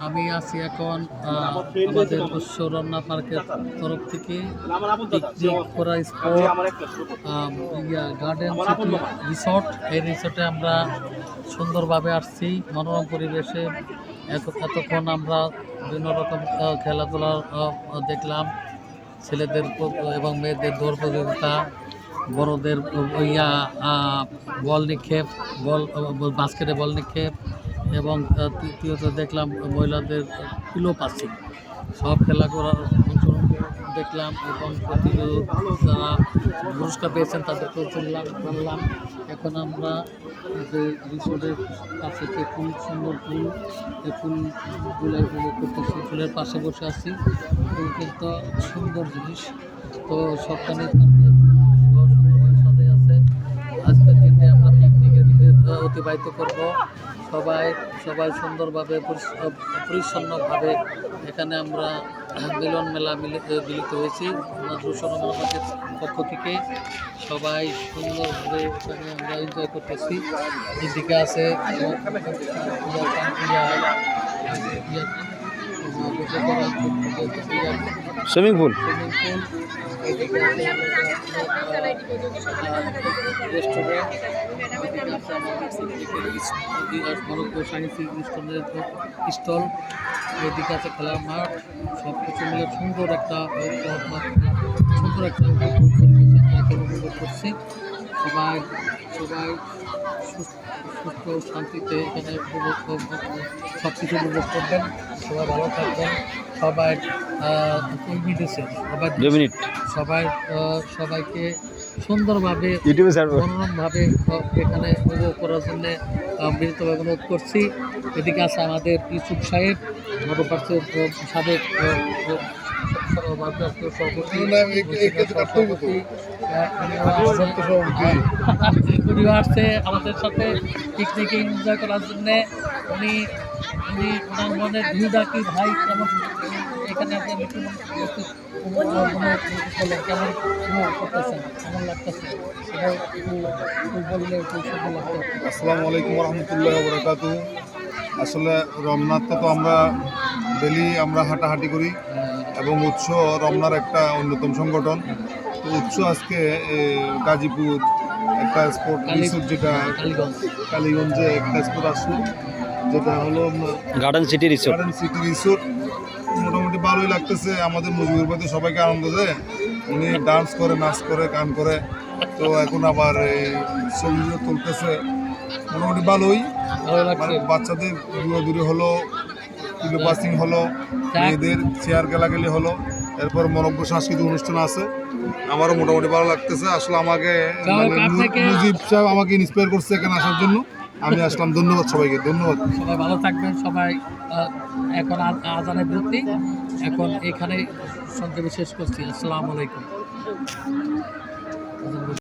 আমি আছি এখন আমাদের উৎস রমনা পার্কের তরফ থেকে পিকনিক করা স্পট গার্ডেন সিটি রিসর্ট। এই রিসর্টে আমরা সুন্দরভাবে আসছি মনোরম পরিবেশে। এতক্ষণ আমরা বিভিন্ন রকম খেলাধুলা দেখলাম, ছেলেদের এবং মেয়েদের দৌড় প্রতিযোগিতা, বড়দের বল নিক্ষেপ, বাস্কেটে বল নিক্ষেপ, এবং তৃতীয়ত দেখলাম মহিলাদের পিলো পাসিং। সব খেলা করার দেখলাম এবং যারা পুরস্কার পেয়েছেন তাদেরকেও করলাম। এখন আমরা যে রিসোর্টের কাছে যে ফুল, সুন্দর ফুল, এই ফুলগুলো করতেছি, ফুলের পাশে বসে আছি। ফুল কিন্তু সুন্দর জিনিস, তো সবখানে সুন্দরভাবে সাজাই আছে। আজকের দিনে আমরা পিকনিকের দিনে অতিবাহিত করব। সবাই সুন্দরভাবে পরিচ্ছন্নভাবে এখানে আমরা মিলন মেলা মিলিত হয়েছি। আমাদের পক্ষ থেকে সবাই সুন্দরভাবে এখানে আমরা এনজয় করতেছি। এদিকে আছে সুইমিং পুল, এদিকে আছে রেস্টুরেন্ট, স্টল, এদিকে আছে খেলার মাঠ। সব কিছু মিলে সুন্দর একটা উপভোগ করছি। সবাই সুস্থ শান্তিতে এখানে সব কিছু উপভোগ করবেন। সবাই ভালো থাকবেন। সবাই সবাইকে সুন্দরভাবে মনোরমভাবে এখানে উপভোগ করার জন্য বিনীতভাবে অনুরোধ করছি। এদিকে আছে আমাদের ইউসুফ সাহেব, নবপার্কের সাবেক উনি আসছে আমাদের সাথে পিকনিকে এনজয় করার জন্যে। উনি ওনার মনে ভিউটা কি ভাই, কেমন এখানে আপনি কেমন করতেছেন, কেমন লাগতেছে সেটা বললে খুব সুন্দর লাগতো। আসসালামু আলাইকুম রহমতুল্লাহ বরকাতুহু। আসলে রমনাতে তো আমরা ডেলি হাঁটাহাঁটি করি এবং উৎস রমনার একটা অন্যতম সংগঠন। তো উৎস আজকে গাজীপুর একটা স্পোর্ট রিসোর্ট, যেটা কালীগঞ্জে একটা স্পোর্ট আসলো, যেটা হলো গার্ডেন সিটি রিসোর্ট। মোটামুটি ভালোই লাগতেছে। আমাদের মুজিবুর ভাই সবাইকে আনন্দ দেয়, উনি ডান্স করে, নাচ করে, গান করে। তো এখন আবার এই ছবি তুলতেছে, মোটামুটি ভালোই বাচ্চাদের দূরে হলো, পিলো পাসিং হলো, মেয়েদের চেয়ার খেলাখেলি হলো, এরপর মনোজ্ঞ সাংস্কৃতিক অনুষ্ঠান আছে। আমারও মোটামুটি ভালো লাগতেছে। আসলে আমাকে মুজিব সাহেব আমাকে ইন্সপায়ার করছে এখানে আসার জন্য, আমি আসলাম। ধন্যবাদ সবাইকে, ধন্যবাদ। সবাই ভালো থাকবেন। সবাই এখন আজানের বিরতি, এখন এখানে সংক্ষেপে শেষ করছি। আসসালামু আলাইকুম।